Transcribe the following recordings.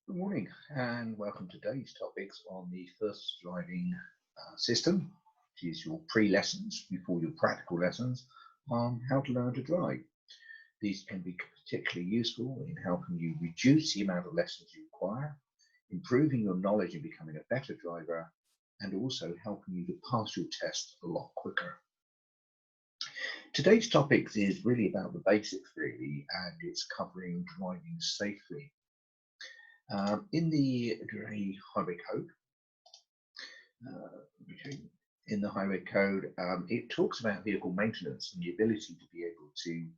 Good morning and welcome to today's topics on the first driving system, which is your pre-lessons before your practical lessons on how to learn to drive. These can be particularly useful in helping you reduce the amount of lessons you require, improving your knowledge and becoming a better driver, and also helping you to pass your test a lot quicker. Today's topics is really about the basics really, and it's covering driving safely. In the Highway Code, uh, in the Highway Code, it talks about vehicle maintenance and the ability to be able to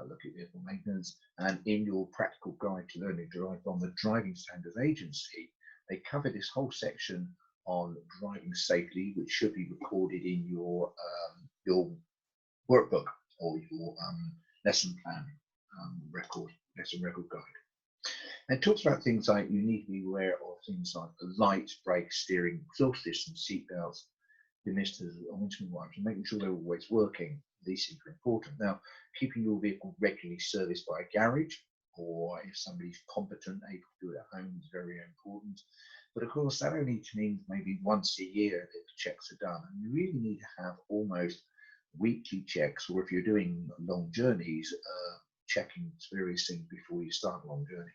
look at vehicle maintenance. And in your practical guide to learning to drive from the Driving Standards Agency, they cover this whole section on driving safely, which should be recorded in your workbook or your lesson plan lesson record guide. And it talks about things like you need to be aware of things like the lights, brakes, steering, exhaust systems, seat belts, demisters, windscreen wipers, and making sure they're always working. These things are important. Now, keeping your vehicle regularly serviced by a garage, or if somebody's competent, able to do it at home, is very important. But of course, that only means maybe once a year that the checks are done. And you really need to have almost weekly checks, or if you're doing long journeys, checking various things before you start a long journey.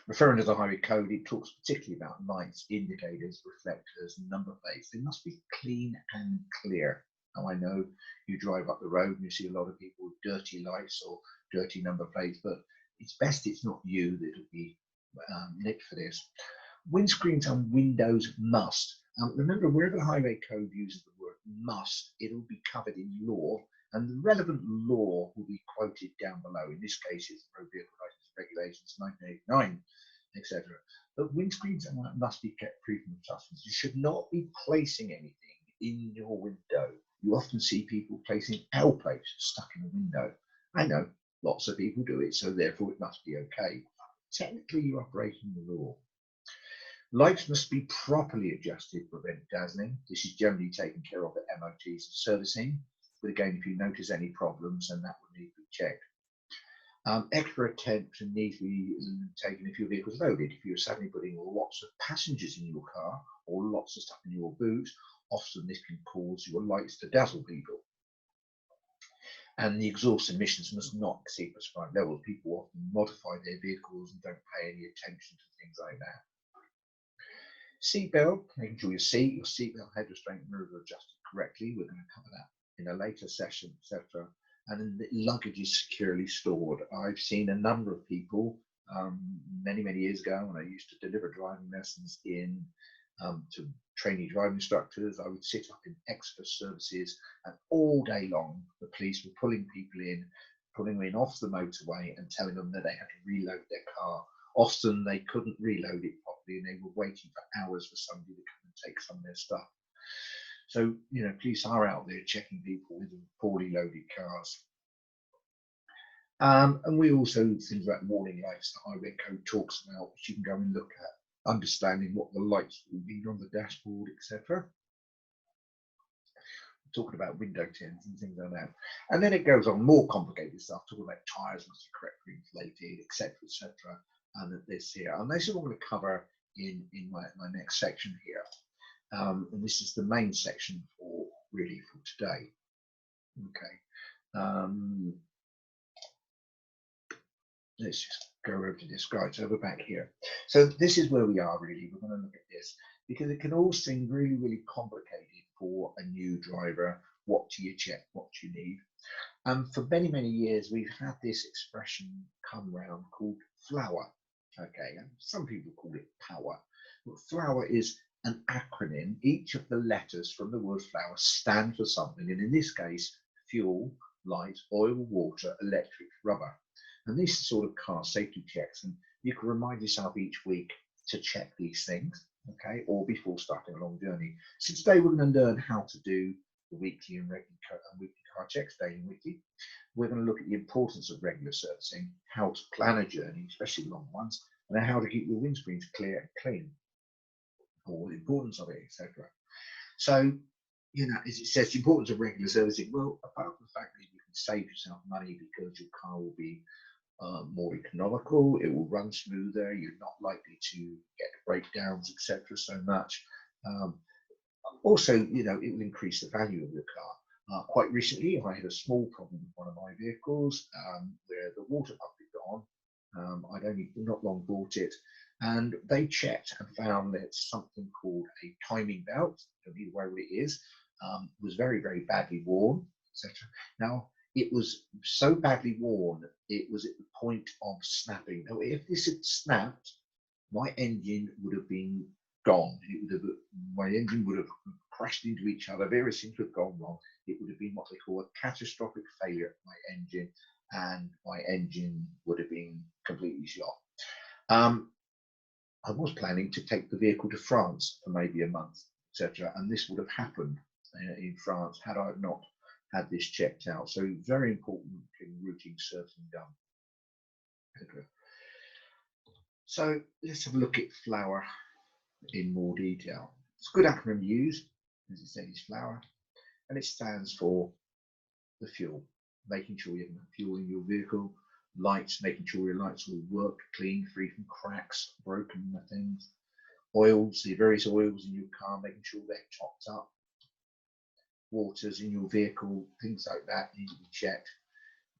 Referring to the Highway Code, it talks particularly about lights, indicators, reflectors, number plates. They must be clean and clear. Now, I know you drive up the road and you see a lot of people with dirty lights or dirty number plates, but it's best it's not you that will be nicked for this. Windscreens and windows must. Remember, wherever the Highway Code uses the word must, it'll be covered in law, and the relevant law will be quoted down below. In this case, it's the Road Vehicle Licence Regulations 1989, etc. But windscreens must be kept free from substance. You should not be placing anything in your window. You often see people placing L plates stuck in the window. I know lots of people do it, so therefore it must be okay. Technically, you are breaking the law. Lights must be properly adjusted to prevent dazzling. This is generally taken care of at MOTs and servicing. But again, if you notice any problems, then that would need to be checked. Extra attention needs to be taken if your vehicle is loaded. If you're suddenly putting lots of passengers in your car or lots of stuff in your boot, often this can cause your lights to dazzle people. And the exhaust emissions must not exceed prescribed levels. People often modify their vehicles and don't pay any attention to things like that. Seatbelt, making sure your seatbelt head restraint mirrors are adjusted correctly. We're going to cover that in a later session, etc. And then the luggage is securely stored. I've seen a number of people many years ago when I used to deliver driving lessons to trainee driving instructors. I would sit up in express services, and all day long the police were pulling people in, pulling them in off the motorway and telling them that they had to reload their car. Often they couldn't reload it properly and they were waiting for hours for somebody to come and take some of their stuff. So, police are out there checking people with poorly loaded cars. And we also, things like warning lights, the Highway Code talks about, which you can go and look at, understanding what the lights will mean on the dashboard, etc. Talking about window tints and things like that. And then it goes on more complicated stuff, talking about tyres must be correctly inflated, etc., etc. And this here. And this is what I'm going to cover in my next section here. And this is the main section for today. Okay. Let's just go over to this guide. So we're back here. So this is where we are really. We're going to look at this because it can all seem really complicated for a new driver. What do you check? What do you need? And for many years, we've had this expression come round called flower. Okay, and some people call it power. But flower is an acronym. Each of the letters from the word flower stand for something, and in this case, fuel, light, oil, water, electric, rubber. And these are sort of car safety checks, and you can remind yourself each week to check these things, okay, or before starting a long journey. So today we're going to learn how to do the weekly and weekly car checks, daily and weekly. We're going to look at the importance of regular servicing, how to plan a journey, especially long ones, and then how to keep your windscreens clear and clean, or the importance of it, etc. So, as it says, the importance of regular servicing. Well, apart from the fact that you can save yourself money because your car will be more economical, it will run smoother, you're not likely to get breakdowns, etc. so much. Also, you know, it will increase the value of the car. Quite recently, I had a small problem with one of my vehicles where the water pump had gone. I'd only not long bought it, and they checked and found that something called a timing belt, don't know where it is, was very, very badly worn, etc. Now, it was so badly worn, it was at the point of snapping. Now, if this had snapped, my engine would have been gone. It would have, my engine would have crashed into each other. Various things would have gone wrong. It would have been what they call a catastrophic failure of my engine, and my engine would have been completely shot. I was planning to take the vehicle to France for maybe a month, etc., and this would have happened in France had I not had this checked out. So very important routine servicing done. Okay. So let's have a look at flour in more detail. It's a good acronym to use, as it says, flour, and it stands for the fuel, making sure you have enough fuel in your vehicle. Lights, making sure your lights will work clean, free from cracks, broken things. Oils, the various oils in your car, making sure they're topped up. Waters in your vehicle, things like that need to be checked.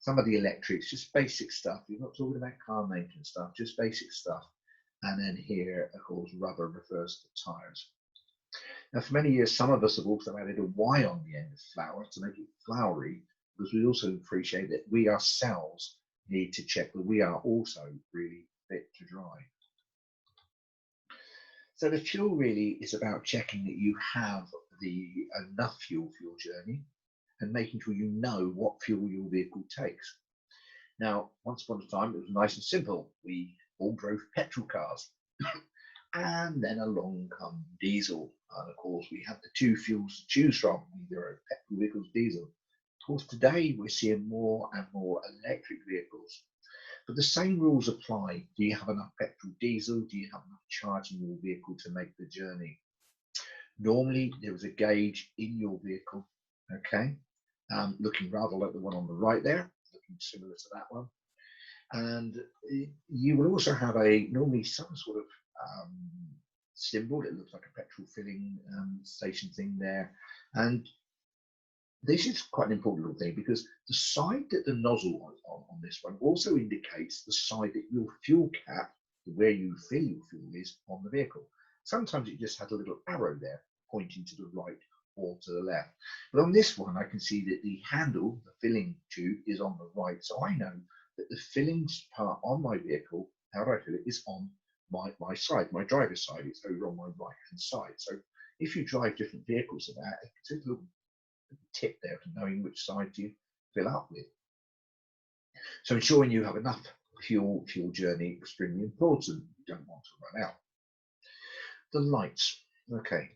Some of the electrics, just basic stuff. You're not talking about car maintenance stuff, just basic stuff. And then here, of course, rubber refers to tires. Now, for many years, some of us have also added a Y on the end of flour to make it floury, because we also appreciate that we ourselves need to check that we are also really fit to drive. So the fuel really is about checking that you have enough fuel for your journey and making sure you know what fuel your vehicle takes. Now, once upon a time, it was nice and simple. We all drove petrol cars. And then along come diesel. And of course, we have the two fuels to choose from, either petrol vehicles, diesel. Of course, today we're seeing more and more electric vehicles. But the same rules apply. Do you have enough petrol, diesel? Do you have enough charge in your vehicle to make the journey? Normally, there is a gauge in your vehicle, okay? Looking rather like the one on the right there, looking similar to that one. And you will also have normally some sort of symbol. It looks like a petrol filling station thing there. And this is quite an important little thing, because the side that the nozzle on this one also indicates the side that your fuel cap, where you fill your fuel, is on the vehicle. Sometimes it just has a little arrow there pointing to the right or to the left. But on this one, I can see that the handle, the filling tube, is on the right. So I know that the filling part on my vehicle, how do I fill it, is on my side, my driver's side. It's over on my right hand side. So if you drive different vehicles of that, it's a little tip there to knowing which side you fill up with. So ensuring you have enough fuel for your journey is extremely important. You don't want to run out. The lights. Okay,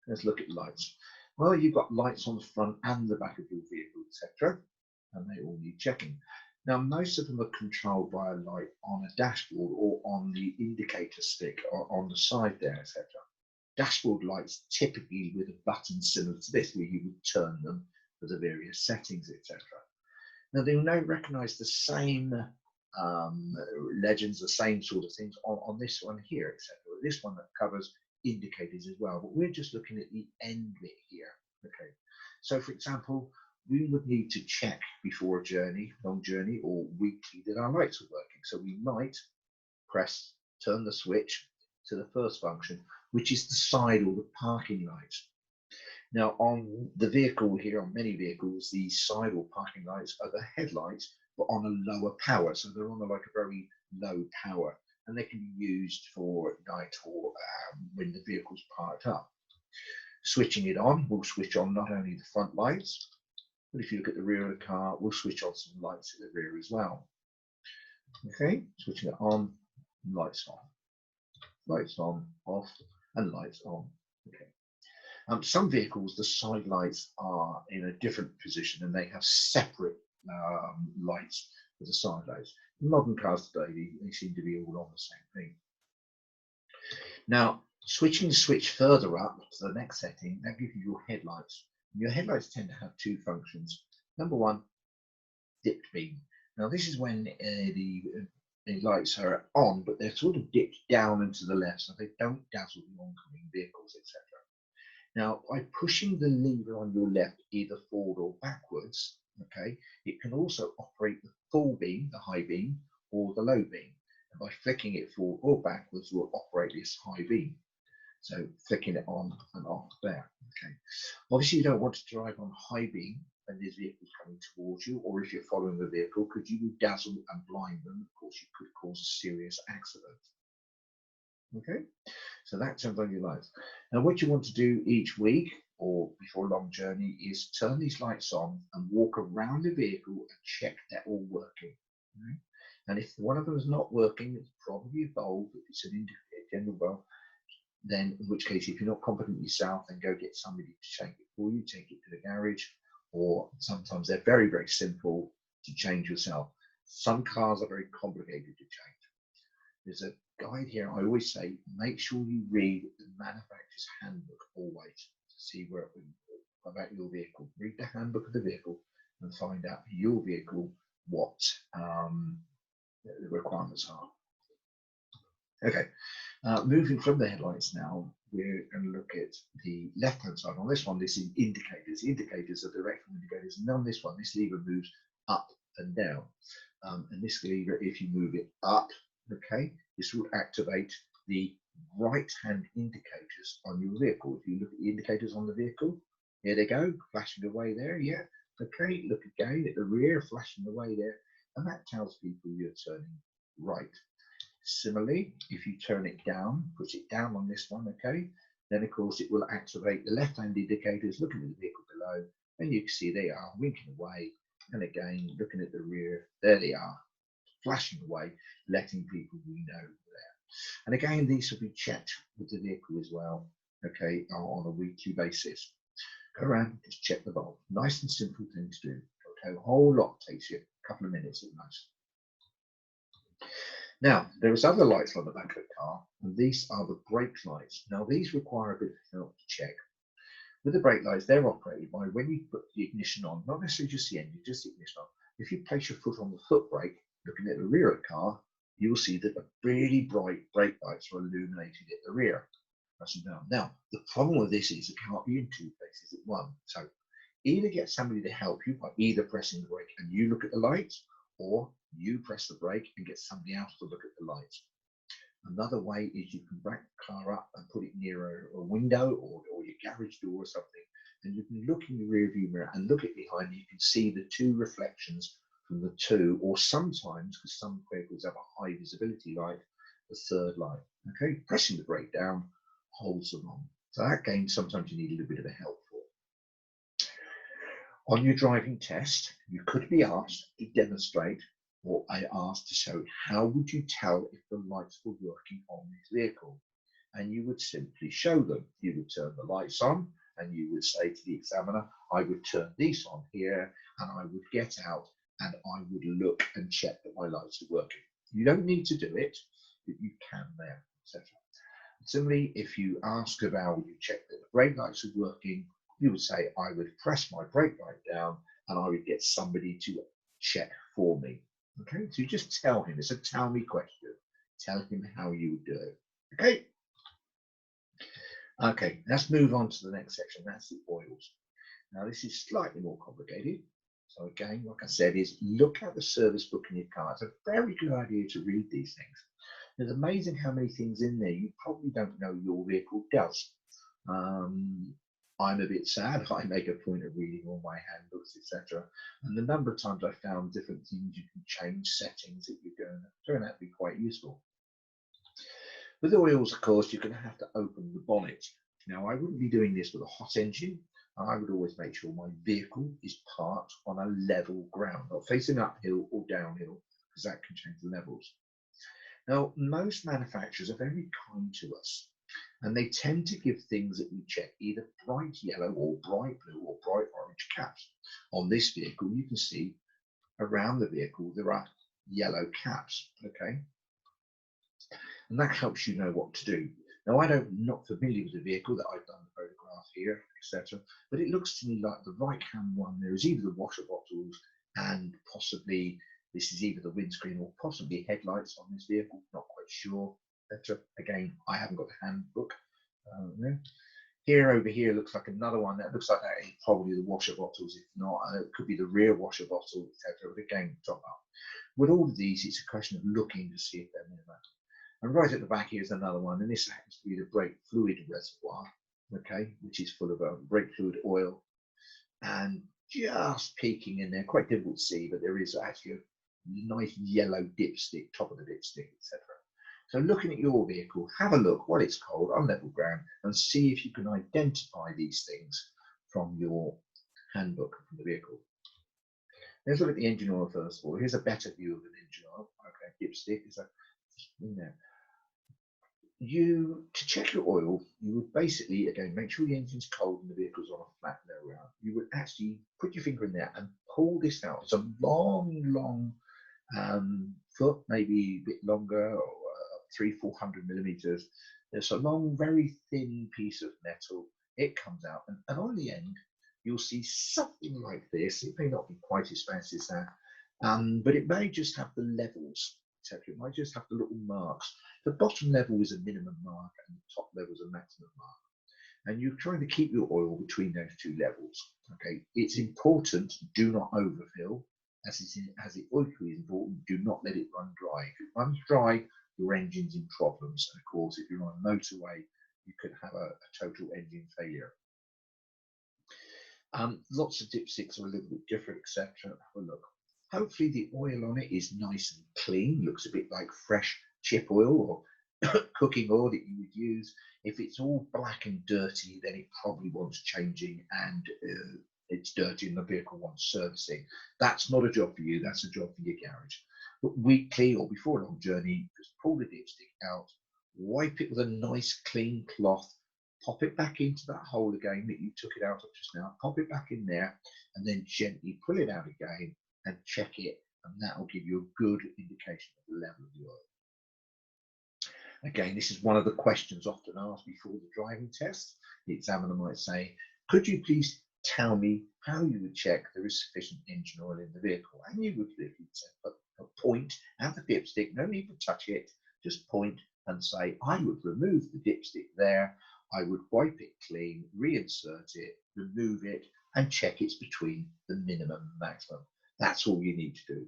let's look at lights. Well, you've got lights on the front and the back of your vehicle, etc., and they all need checking. Now, most of them are controlled by a light on a dashboard or on the indicator stick or on the side there, etc. Dashboard lights typically with a button similar to this, where you would turn them for the various settings, etc. Now, they will now recognize the same legends, the same sort of things on this one here, etc. This one that covers indicators as well, but we're just looking at the end bit here. Okay, so for example, we would need to check before a journey, long journey, or weekly, that our lights are working. So we might turn the switch to the first function, which is the side or the parking lights. Now, on the vehicle here, on many vehicles, the side or parking lights are the headlights, but on a lower power. So they're on like a very low power, and they can be used for night or when the vehicle's parked up. Switching it on will switch on not only the front lights, but if you look at the rear of the car, we'll switch on some lights at the rear as well. Okay, switching it on, lights on, off, and lights on. Okay. Some vehicles, the side lights are in a different position, and they have separate lights for the side lights. Modern cars today, they seem to be all on the same thing. Now, switching the switch further up to the next setting, that gives you your headlights. And your headlights tend to have two functions. Number one, dipped beam. Now this is when the lights are on, but they're sort of dipped down and to the left, so they don't dazzle the oncoming vehicles, etc. Now, by pushing the lever on your left, either forward or backwards, okay, it can also operate the full beam, the high beam, or the low beam. And by flicking it forward or backwards, will operate this high beam. So flicking it on and off there. Okay. Obviously, you don't want to drive on high beam when there's vehicles coming towards you, or if you're following the vehicle, because you will dazzle and blind them. Of course, you could cause a serious accident. Okay, so that turns on your lights. Now, what you want to do each week or before a long journey is turn these lights on and walk around the vehicle and check they're all working. Right? And if one of them is not working, it's probably a bulb. If it's an indicator, general bulb, then in which case, if you're not confident yourself, then go get somebody to change it for you, take it to the garage, or sometimes they're very, very simple to change yourself. Some cars are very complicated to change. There's a guide here. I always say, make sure you read the manufacturer's handbook always to see where about your vehicle. Read the handbook of the vehicle and find out for your vehicle what the requirements are. Okay, moving from the headlights now, we're going to look at the left-hand side. On this one, this is indicators. The indicators are directional indicators, and on this one, this lever moves up and down. And this lever, if you move it up, okay, this will activate the right-hand indicators on your vehicle. If you look at the indicators on the vehicle, here they go, flashing away there, yeah. Okay, look again at the rear, flashing away there, and that tells people you're turning right. Similarly, if you turn it down, push it down on this one, okay, then of course it will activate the left-hand indicators, looking at the vehicle below, and you can see they are winking away. And again, looking at the rear, there they are, flashing away, letting people we know there. And again, these will be checked with the vehicle as well, okay, on a weekly basis. Go around, just check the bulb. Nice and simple thing to do. A whole lot, takes you a couple of minutes at most. Now, there is other lights on the back of the car, and these are the brake lights. Now, these require a bit of help to check. With the brake lights, they're operated by when you put the ignition on, not necessarily just the engine, just the ignition on. If you place your foot on the foot brake, looking at the rear of the car, you will see that the really bright brake lights are illuminated at the rear. Pressing down. Now, the problem with this is it can't be in two places at once. So either get somebody to help you by either pressing the brake and you look at the lights, or you press the brake and get somebody else to look at the lights. Another way is you can back the car up and put it near a window or your garage door or something, and you can look in the rear view mirror and look at behind you. You can see the two reflections from the two, or sometimes, because some vehicles have a high visibility light, the third light. Okay, pressing the brake down holds them on. So that game, sometimes you need a little bit of a help for. On your driving test, you could be asked to demonstrate, or I asked to show how would you tell if the lights were working on this vehicle? And you would simply show them. You would turn the lights on and you would say to the examiner, I would turn these on here and I would get out and I would look and check that my lights are working. You don't need to do it, but you can there, etc. Similarly, if you ask about, you check that the brake lights are working, you would say, I would press my brake light down and I would get somebody to check for me. Okay, so you just tell him, it's a tell me question. Tell him how you would do it. Okay. Okay, let's move on to the next section. That's the oils. Now, this is slightly more complicated. So again, like I said, is look at the service book in your car. It's a very good idea to read these things. It's amazing how many things in there you probably don't know your vehicle does. I'm a bit sad. I make a point of reading all my handbooks, etc. And the number of times I found different things you can change, settings that you're going to turn out to be quite useful. With oils, of course, you're going to have to open the bonnet. Now, I wouldn't be doing this with a hot engine. I would always make sure my vehicle is parked on a level ground, not facing uphill or downhill, because that can change the levels. Now, most manufacturers are very kind to us, and they tend to give things that we check either bright yellow or bright blue or bright orange caps. On this vehicle, you can see around the vehicle there are yellow caps, okay? And that helps you know what to do. Now, I'm not familiar with the vehicle that I've done the photograph here, etc., but it looks to me like the right-hand one, there is either the washer bottles and possibly This is either the windscreen or possibly headlights on this vehicle, not quite sure. Again, I haven't got the handbook. No. Here, over here, looks like another one. That looks like that is probably the washer bottles. If not, it could be the rear washer bottle, etc. But again, top up. With all of these, it's a question of looking to see if they're minimal. And right at the back here is another one, and this happens to be the brake fluid reservoir, okay, which is full of brake fluid oil, and just peeking in there, quite difficult to see, but there is actually a nice yellow dipstick, top of the dipstick, etc. So looking at your vehicle, have a look what it's called on level ground and see if you can identify these things from your handbook from the vehicle. Let's look at the engine oil first of all. Here's a better view of an engine oil. Okay, dipstick is in there. To check your oil, you would basically, again, make sure the engine's cold and the vehicle's on a flat low round. You would actually put your finger in there and pull this out. It's a long foot, maybe a bit longer, or 300-400 millimeters. There's a long, very thin piece of metal. It comes out, and on the end, you'll see something like this. It may not be quite as fancy as that, but it may just have the levels, etc. It might just have the little marks. The bottom level is a minimum mark, and the top level is a maximum mark. And you're trying to keep your oil between those two levels. Okay, it's important. Do not overfill. As the oil is important, do not let it run dry. If it runs dry, your engine's in problems. And of course, if you're on a motorway, you could have a total engine failure. Lots of dipsticks are a little bit different, etc. Have a look. Hopefully the oil on it is nice and clean, looks a bit like fresh chip oil or cooking oil that you would use. If it's all black and dirty, then it probably wants changing, and it's dirty and the vehicle wants servicing. That's not a job for you, that's a job for your garage. But weekly or before a long journey, just pull the dipstick out, wipe it with a nice clean cloth, pop it back into that hole again that you took it out of just now, pop it back in there, and then gently pull it out again and check it, and that will give you a good indication of the level of the oil. Again, this is one of the questions often asked before the driving test. The examiner might say, could you please tell me how you would check there is sufficient engine oil in the vehicle? And you would literally point at the dipstick, no need to touch it, just point and say, I would remove the dipstick there, I would wipe it clean, reinsert it, remove it, and check it's between the minimum and maximum. That's all you need to do.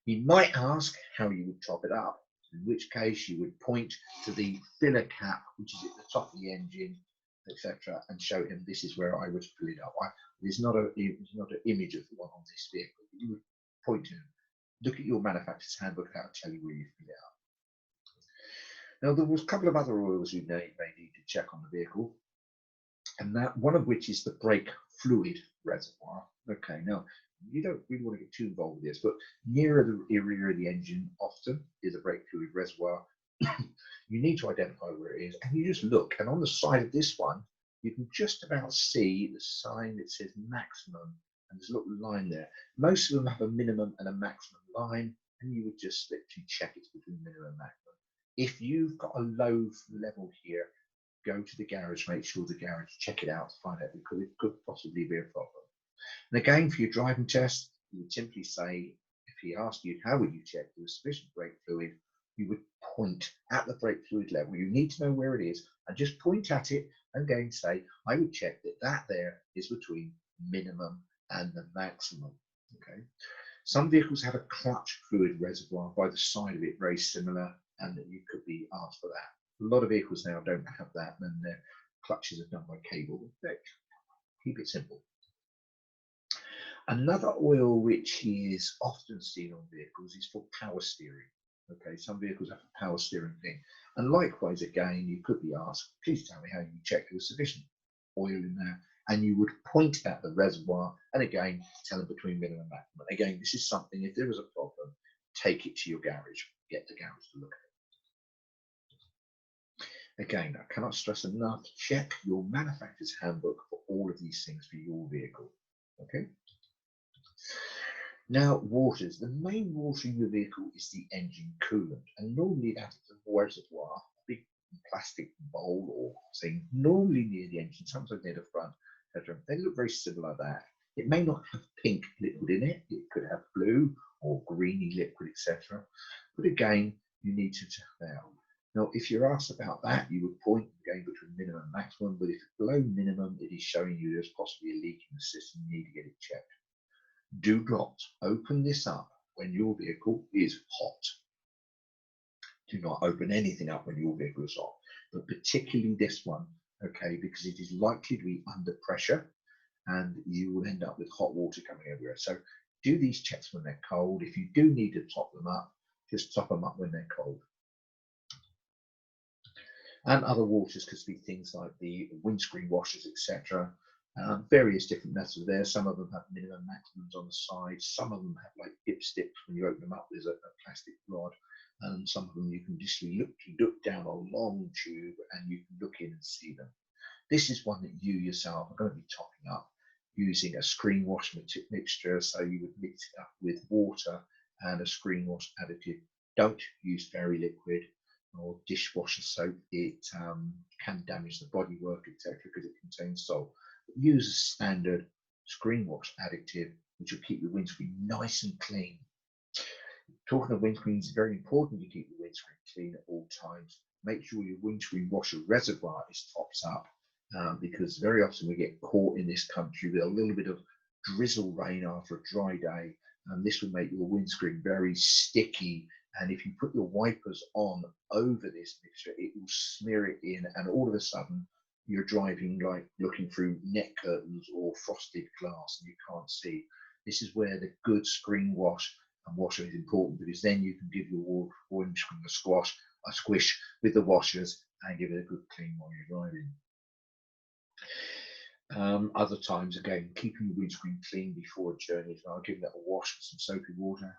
He might ask how you would top it up, in which case you would point to the filler cap, which is at the top of the engine, etc., and show him this is where I would fill it up. There's not an image of the one on this vehicle. You would point to him. Look at your manufacturer's handbook, that'll tell you where you fill it up. Now, there was a couple of other oils you may need to check on the vehicle, and that one of which is the brake fluid reservoir. Okay, now you don't really want to get too involved with this, but nearer the rear of the engine often is a brake fluid reservoir. You need to identify where it is, and you just look, and on the side of this one, you can just about see the sign that says maximum, and there's a little line there. Most of them have a minimum and a maximum line, and you would just literally check it's between minimum and maximum. If you've got a low level here, go to the garage, make sure the garage, check it out to find out, because it could possibly be a problem. And again, for your driving test, you would simply say, if he asked you how would you check there was sufficient brake fluid, you would point at the brake fluid level. You need to know where it is, and just point at it and again say, I would check that there is between minimum and the maximum. Okay. Some vehicles have a clutch fluid reservoir by the side of it, very similar, and you could be asked for that. A lot of vehicles now don't have that, and their clutches are done by cable. Keep it simple. Another oil which is often seen on vehicles is for power steering. Okay, some vehicles have a power steering thing. And likewise, again, you could be asked, please tell me how you check there was sufficient oil in there. And you would point at the reservoir and again, tell them between minimum and maximum. Again, this is something, if there was a problem, take it to your garage, get the garage to look at it. Again, I cannot stress enough, check your manufacturer's handbook for all of these things for your vehicle. Okay. Now, waters. The main water in the vehicle is the engine coolant, and normally that is a reservoir, a big plastic bowl or thing, normally near the engine, sometimes near the front, etc. They look very similar to that. It may not have pink liquid in it. It could have blue or greeny liquid, etc. But again, you need to check that out. Now, if you're asked about that, you would point again between minimum and maximum, but if it's below minimum, it is showing you there's possibly a leak in the system, you need to get it checked. Do not open this up when your vehicle is hot. Do not open anything up when your vehicle is hot, but particularly this one, okay, because it is likely to be under pressure and you will end up with hot water coming everywhere. So do these checks when they're cold. If you do need to top them up, just top them up when they're cold. And other waters could be things like the windscreen washers, etc. Various different methods there. Some of them have minimum maximums on the side. Some of them have like dipsticks. When you open them up, there's a plastic rod. And some of them you can just look down a long tube and you can look in and see them. This is one that you yourself are going to be topping up using a screen wash mixture. So you would mix it up with water and a screen wash additive. Don't use fairy liquid or dishwasher soap. It can damage the bodywork, etc., because it contains salt. But use a standard screen wash additive, which will keep your windscreen nice and clean. Talking of windscreens, it's very important you keep the windscreen clean at all times. Make sure your windscreen washer reservoir is topped up, because very often we get caught in this country with a little bit of drizzle rain after a dry day, and this will make your windscreen very sticky. And if you put your wipers on over this mixture, it will smear it in, and all of a sudden you're driving like looking through net curtains or frosted glass and you can't see. This is where the good screen wash and washer is important, because then you can give your windscreen a squish with the washers and give it a good clean while you're driving. Other times, again, keeping your windscreen clean before a journey as well, giving it a wash with some soapy water.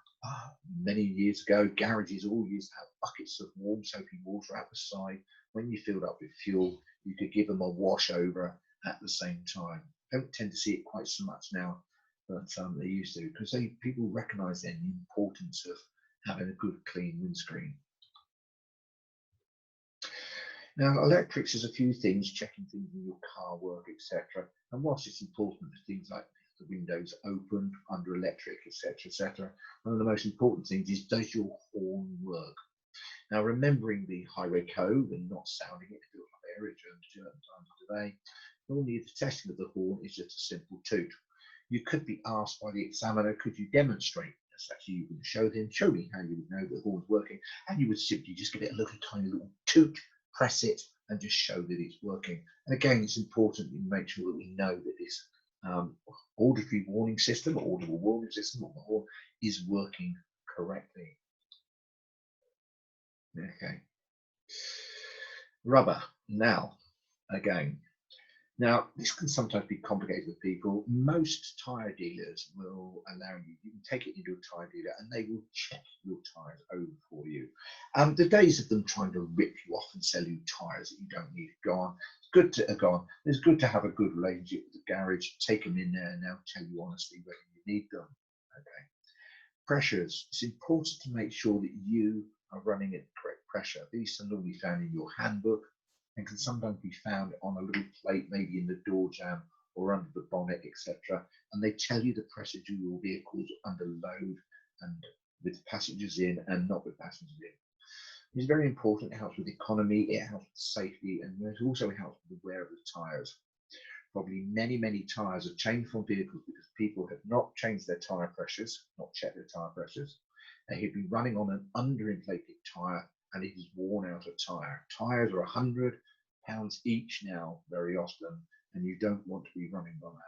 Many years ago, garages all used to have buckets of warm soapy water out the side. When you filled up with fuel, you could give them a wash over at the same time. Don't tend to see it quite so much now, but they used to, because people recognise then the importance of having a good clean windscreen. Now, electrics is a few things, checking things in your car work, etc. And whilst it's important for things like the windows open under electric, etc., one of the most important things is, does your horn work? Now, remembering the highway code and not sounding it to area germs certain times of the day, normally the testing of the horn is just a simple toot. You could be asked by the examiner, could you demonstrate? That's actually, you can show me how you would know the horn's working, and you would simply just give it a little tiny little toot, press it, and just show that it's working. And again, it's important to make sure that we know that this auditory warning system, or audible warning system on the horn, is working correctly. Okay. Rubber. Now, again, now this can sometimes be complicated with people. Most tyre dealers will allow you can take it into a tyre dealer and they will check your tyres over for you. The days of them trying to rip you off and sell you tyres that you don't need are gone. It's good to gone. It's good to have a good relationship with the garage. Take them in there and they'll tell you honestly whether you need them. Okay. Pressures. It's important to make sure that you are running at the correct pressure. These are normally found in your handbook and can sometimes be found on a little plate, maybe in the door jamb or under the bonnet, etc. And they tell you the pressure of your vehicles under load and with passengers in and not with passengers in. It's very important. It helps with economy, it helps with safety, and it also helps with the wear of the tyres. Probably many tyres have changed from vehicles because people have not changed their tyre pressures, not checked their tyre pressures. They have been running on an underinflated tyre and it has worn out a tyre. Tyres are £100 each now very often, and you don't want to be running on that.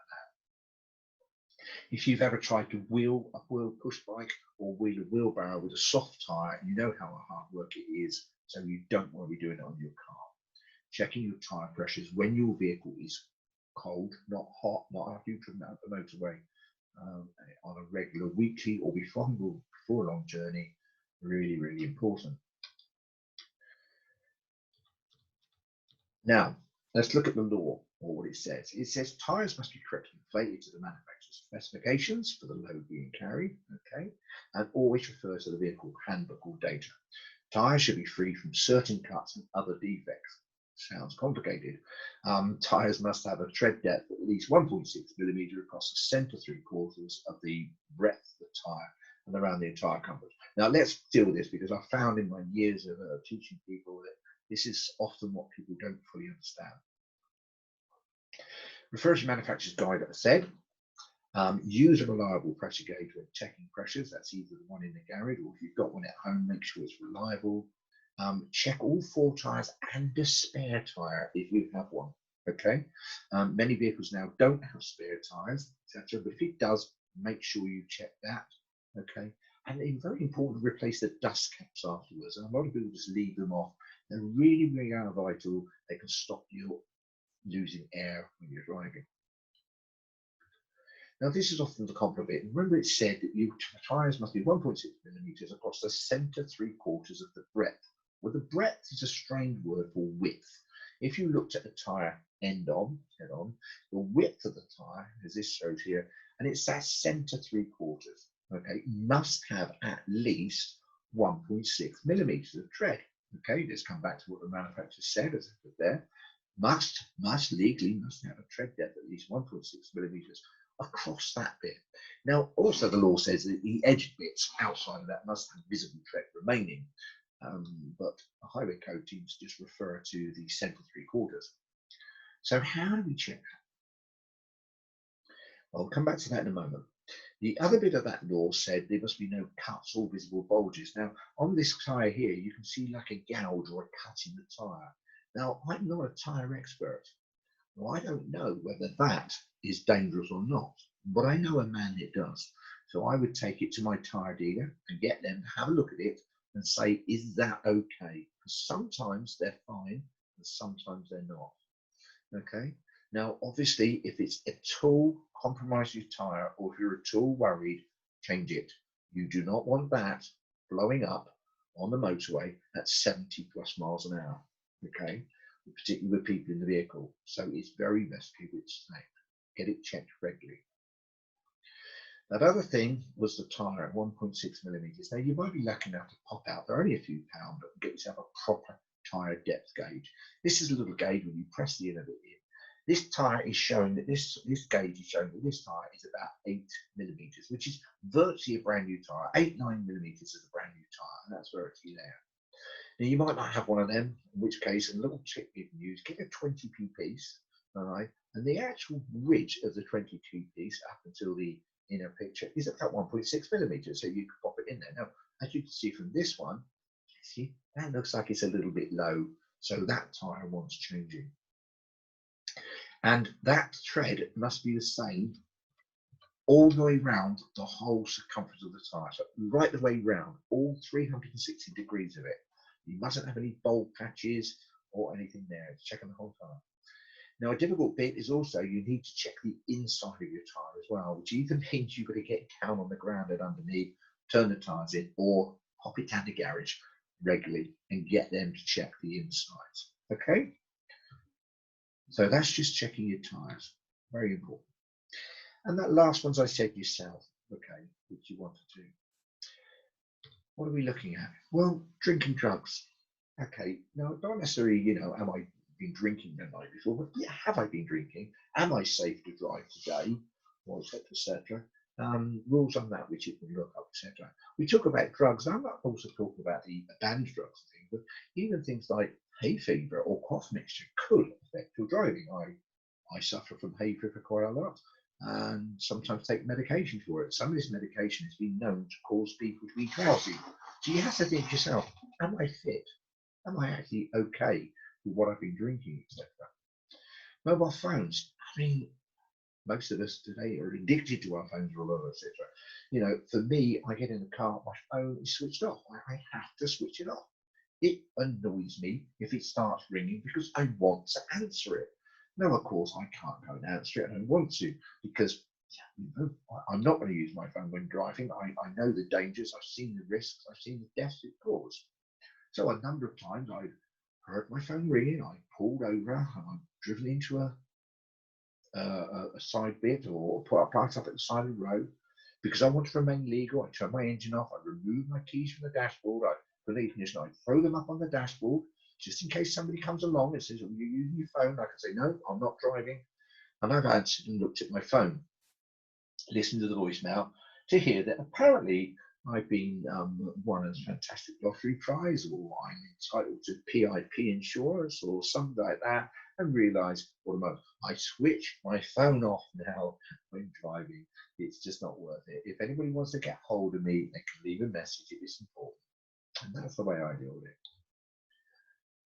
If you've ever tried to wheel a push bike or wheel a wheelbarrow with a soft tyre, you know how hard work it is, so you don't want to be doing it on your car. Checking your tyre pressures when your vehicle is cold, not hot, not after you've driven out the motorway, on a regular weekly or before a long journey, really important. Now, let's look at the law, or what it says. It says tyres must be correctly inflated to the manufacturer's specifications for the load being carried, okay, and always refer to the vehicle handbook or data. Tyres should be free from certain cuts and other defects. Sounds complicated. Tyres must have a tread depth of at least 1.6 millimetre across the centre 3/4 of the breadth of the tyre, and around the entire compass. Now let's deal with this, because I found in my years of teaching people that this is often what people don't fully understand. Refer to your manufacturer's guide, as I said. Use a reliable pressure gauge when checking pressures. That's either the one in the garage, or if you've got one at home, make sure it's reliable. Check all 4 tyres and the spare tyre if you have one. Okay. Many vehicles now don't have spare tyres, etc. But if it does, make sure you check that. Okay. And it's very important to replace the dust caps afterwards. And a lot of people just leave them off. They're really, really vital. They can stop you losing air when you're driving. Now, this is often the complicated bit. Remember, it said that your tyres must be 1.6 millimetres across the centre 3/4 of the breadth. Well, the breadth is a strained word for width. If you looked at the tyre head on, the width of the tyre, as this shows here, and it's that centre 3/4, okay, must have at least 1.6 millimetres of tread. Okay, let's come back to what the manufacturer said, as I put there. Legally must have a tread depth at least 1.6 millimetres across that bit. Now, also the law says that the edged bits outside of that must have visible tread remaining, but the highway code teams just refer to the centre 3/4. So how do we check that? I'll come back to that in a moment. The other bit of that law said there must be no cuts or visible bulges. Now, on this tyre here, you can see like a gouge or a cut in the tyre. Now, I'm not a tyre expert. Well, I don't know whether that is dangerous or not, but I know a man that does. So I would take it to my tyre dealer and get them to have a look at it and say, is that okay? Because sometimes they're fine and sometimes they're not. Okay. Now, obviously, if it's at all compromised your tyre, or if you're at all worried, change it. You do not want that blowing up on the motorway at 70+ miles an hour. Okay. Particularly with people in the vehicle. So it's very best to keep it safe. Get it checked regularly. That other thing was the tyre at 1.6 millimetres. Now, you might be lucky enough to pop out. They're only a few pounds, but get yourself a proper tyre depth gauge. This is a little gauge when you press the end of it in. This tyre is showing that this gauge is showing that this tyre is about 8 millimetres, which is virtually a brand new tyre. 8-9 millimetres is a brand new tyre, and that's virtually there. Now, you might not have one of them, in which case a little trick you can use, get a 20p piece, all right, and the actual ridge of the 22 piece up until the inner picture is about 1.6 millimetres, so you can pop it in there. Now, as you can see from this one, see, that looks like it's a little bit low, so that tyre wants changing. And that tread must be the same all the way round the whole circumference of the tyre, so right the way round, all 360 degrees of it. You mustn't have any bulb patches or anything there. It's checking the whole tyre. Now, a difficult bit is also you need to check the inside of your tyre as well, which either means you've got to get down on the ground and underneath, turn the tyres in, or pop it down the garage regularly and get them to check the insides. Okay? So that's just checking your tyres. Very important. And that last one's I said yourself, okay, which you want to do. What are we looking at? Well, drinking drugs. Okay, now not necessarily, am I been drinking the night before, but yeah, have I been drinking? Am I safe to drive today? Or etc. Rules on that which you can look up, etc. We talk about drugs. I'm not also talking about the banned drugs and things, but even things like hay fever or cough mixture could affect your driving. I suffer from hay fever quite a lot, and sometimes take medication for it. Some of this medication has been known to cause people to be drowsy. So you have to think to yourself, am I fit? Am I actually okay with what I've been drinking, etc.? Mobile phones. I mean, most of us today are addicted to our phones, etc. For me, I get in the car, my phone is switched off. I have to switch it off. It annoys me if it starts ringing because I want to answer it. Now, of course, I can't go and answer it. I don't want to because I'm not going to use my phone when driving. I know the dangers. I've seen the risks. I've seen the deaths it caused. So a number of times I've heard my phone ringing. I pulled over and I've driven into a side bit or parked up at the side of the road because I want to remain legal. I turn my engine off. I remove my keys from the dashboard. I throw them up on the dashboard just in case somebody comes along and says, "Are you using your phone?" I can say, "No, I'm not driving." And I've answered and looked at my phone, listened to the voicemail to hear that apparently I've been won a fantastic lottery prize, or I'm entitled to PIP insurance, or something like that, and realise, I switch my phone off now when driving. It's just not worth it. If anybody wants to get hold of me, they can leave a message. It is important, and that's the way I deal with it.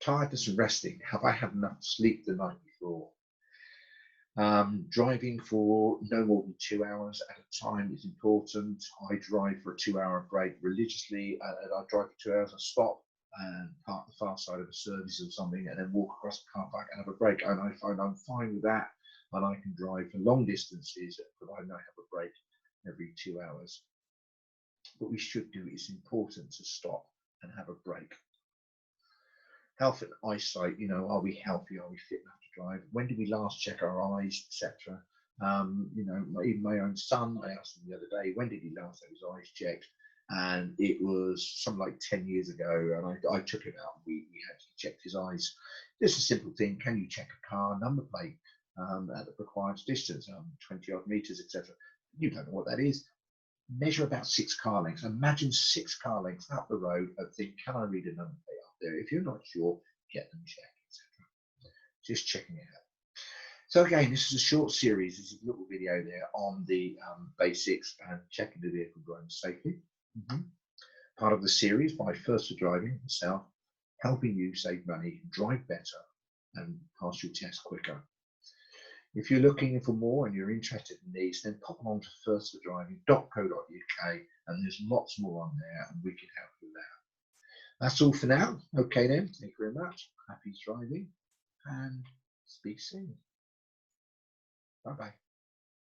Tiredness and resting. Have I had enough sleep the night before? Driving for no more than 2 hours at a time is important. I drive for a 2-hour break religiously. I drive for 2 hours, I stop and park the far side of a service or something, and then walk across the car park and have a break. And I find I'm fine with that, and I can drive for long distances, provided I have a break every 2 hours. But we should do it. It's important to stop and have a break. Health and eyesight, are we healthy? Are we fit enough to drive? When did we last check our eyes, etc.? Even my own son, I asked him the other day, when did he last have his eyes checked? And it was something like 10 years ago. And I took him out. We actually checked his eyes. Just a simple thing. Can you check a car number plate at the required distance, 20 odd meters, etc.? You don't know what that is. Measure about 6 car lengths. Imagine 6 car lengths up the road and think, can I read a number plate up there? If you're not sure, get them checked, etc. Just checking it out. So again, this is a short series. This is a little video there on the basics and checking the vehicle driving safely. Part of the series by First for Driving myself, helping you save money, drive better, and pass your test quicker. If you're looking for more and you're interested in these, then pop on to firstfordriving.co.uk, and there's lots more on there, and we can help you with that. That's all for now. Okay then, thank you very much. Happy driving, and speak soon. Bye-bye.